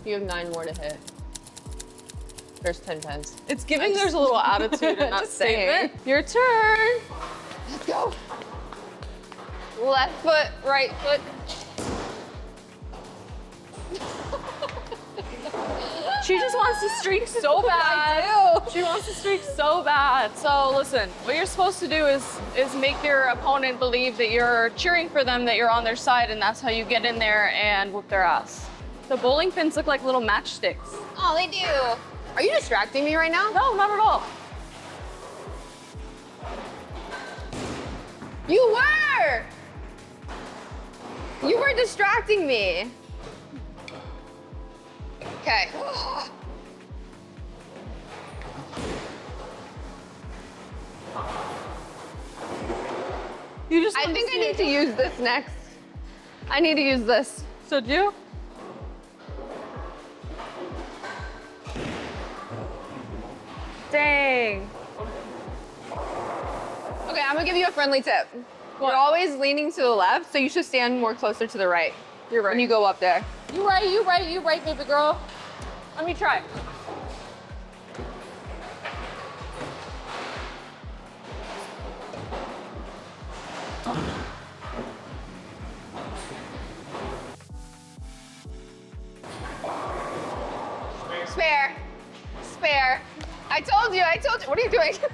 You have 9 more to hit. There's 10 pens. It's giving there's a little attitude in that statement. Your turn. Let's go. Left foot, right foot. She just wants to streak so bad. I do. She wants to streak so bad. So listen, what you're supposed to do is make your opponent believe that you're cheering for them, that you're on their side, and that's how you get in there and whoop their ass. The bowling pins look like little matchsticks. Oh, they do. Are you distracting me right now? No, not at all. You were! You were distracting me. Okay. You just. I think I need to use this next. I need to use this. So do you? Dang. Okay, I'm gonna give you a friendly tip. What? You're always leaning to the left, so you should stand more closer to the right. You're right. When you go up there. You right, baby girl. Let me try. Spare. Spare. I told you. What are you doing? Look.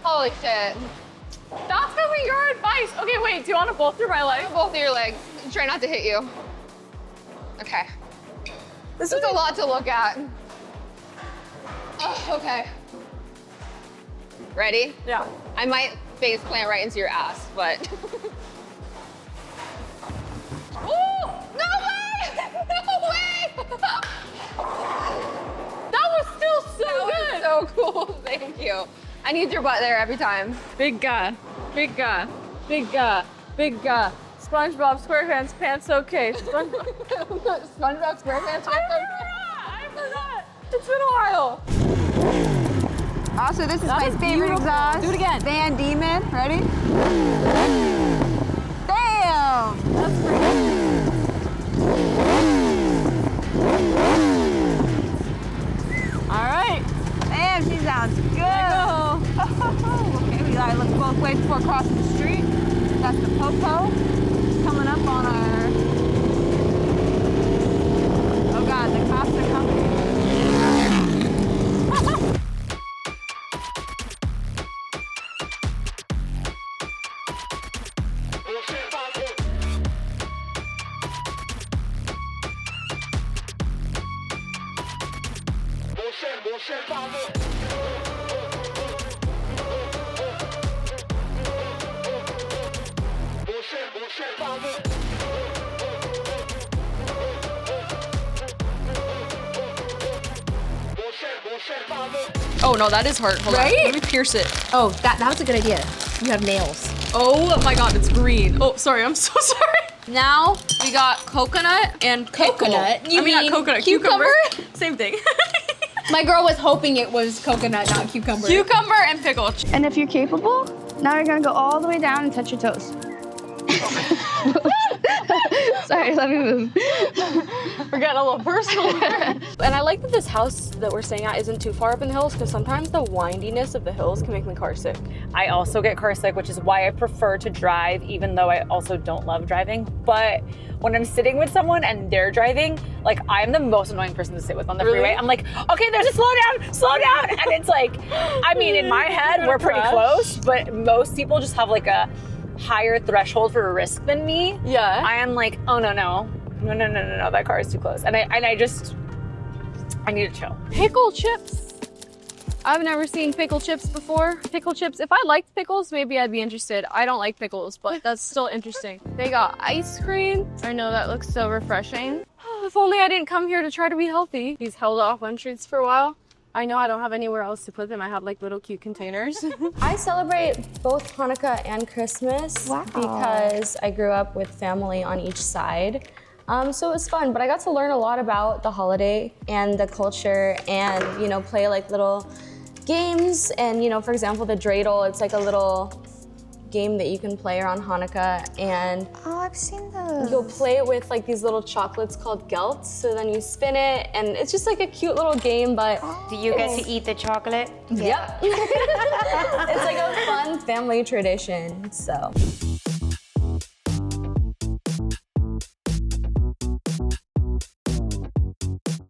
Holy shit. That's gonna be your advice. Okay, wait, do you want to both through my leg? Both of your legs. Try not to hit you. Okay. This is a lot to look at. Oh, okay. Ready? Yeah. I might face plant right into your ass, but. Ooh! No way! No way! That was still so good. That was so cool. Thank you. I need your butt there every time. Big guy, big guy, big guy, big guy. SpongeBob SquarePants pants okay. SpongeBob SquarePants. I forgot. It's been a while. Also, this is That my is favorite beautiful. exhaust. Do it again. Van Diemen. Ready? Damn! That's great. All right. Damn, she sounds good. Okay, we gotta look both ways before crossing the street. That's the Popo coming up on our. Oh God, the cops are coming. Oh no, that is hard. Hold Right? on. Let me pierce it. Oh, that was a good idea. You have nails. Oh my God, it's green. Oh, sorry, I'm so sorry. Now we got coconut and pickle. Coconut? You I mean not mean coconut, cucumber? Same thing. My girl was hoping it was coconut, not cucumber. Cucumber and pickle. And if you're capable, now you're gonna go all the way down and touch your toes. Sorry, let me move. We're getting a little personal here. And I like that this house that we're staying at isn't too far up in the hills because sometimes the windiness of the hills can make me car sick. I also get car sick, which is why I prefer to drive, even though I also don't love driving. But when I'm sitting with someone and they're driving, like I'm the most annoying person to sit with on the freeway. I'm like, okay, there's a slow down. And it's like, I mean, in my head, we're pretty close, but most people just have like a higher threshold for risk than me. Yeah. I am like, oh no, that car is too close. And I need to chill. Pickle chips. I've never seen pickle chips before. Pickle chips, if I liked pickles, maybe I'd be interested. I don't like pickles, but that's still interesting. They got ice cream. I know that looks so refreshing. If only I didn't come here to try to be healthy. These held off on treats for a while. I know I don't have anywhere else to put them. I have like little cute containers. I celebrate both Hanukkah and Christmas because I grew up with family on each side. So it was fun, but I got to learn a lot about the holiday and the culture and, you know, play like little games. And, you know, for example, the dreidel, it's like a little game that you can play around Hanukkah, and Oh, I've seen those. you'll play it with like these little chocolates called gelts. So then you spin it, and it's just like a cute little game, but Do you get to eat the chocolate? yep. It's like a fun family tradition, so.